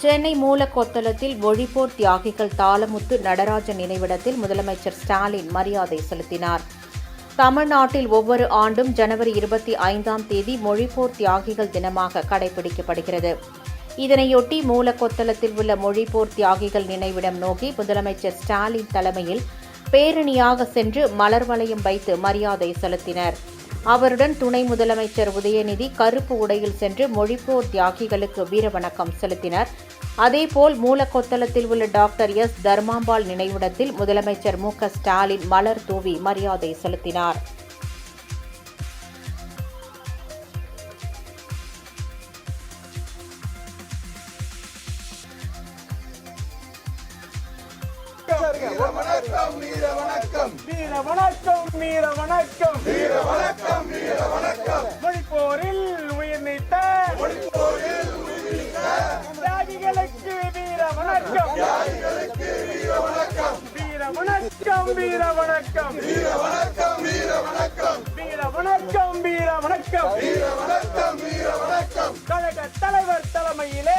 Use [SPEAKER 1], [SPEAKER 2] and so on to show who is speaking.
[SPEAKER 1] சென்னை மூலக்கொத்தளத்தில் மொழிப்போர் தியாகிகள் தாளமுத்து நடராஜன் நினைவிடத்தில் முதலமைச்சர் ஸ்டாலின் மரியாதை செலுத்தினார். தமிழ்நாட்டில் ஒவ்வொரு ஆண்டும் ஜனவரி 25 மொழிப்போர் தியாகிகள் தினமாக கடைபிடிக்கப்படுகிறது. இதனையொட்டி மூலக்கொத்தளத்தில் உள்ள மொழிப்போர் தியாகிகள் நினைவிடம் நோக்கி முதலமைச்சர் ஸ்டாலின் தலைமையில் பேரணியாக சென்று மலர் வளையம் வைத்து மரியாதை செலுத்தினர். அவருடன் துணை முதலமைச்சர் உதயநிதி கருப்பு உடையில் சென்று மொழிப்போர் தியாகிகளுக்கு வீரவணக்கம் செலுத்தினர். அதேபோல் மூலக்கொத்தளத்தில் உள்ள டாக்டர் எஸ். தர்மாம்பாள் நினைவிடத்தில் முதலமைச்சர் மு.க. ஸ்டாலின் மலர் தூவி மரியாதை செலுத்தினார்.
[SPEAKER 2] வணக்கம் வீர வணக்கம் வீர வணக்கம் வீர வணக்கம் வீர வணக்கம் வீர வணக்கம் மொழிப்போரில் உயிர் நீத்த தியாகிகளுக்கு வீர வணக்கம் தியாகிகளுக்கு வீர வணக்கம் வீர வணக்கம் வீர வணக்கம் வீர வணக்கம் வீர வணக்கம் வீர வணக்கம் வீர வணக்கம் வீர வணக்கம் வீர வணக்கம் கழக தலைவர் தலைமையிலே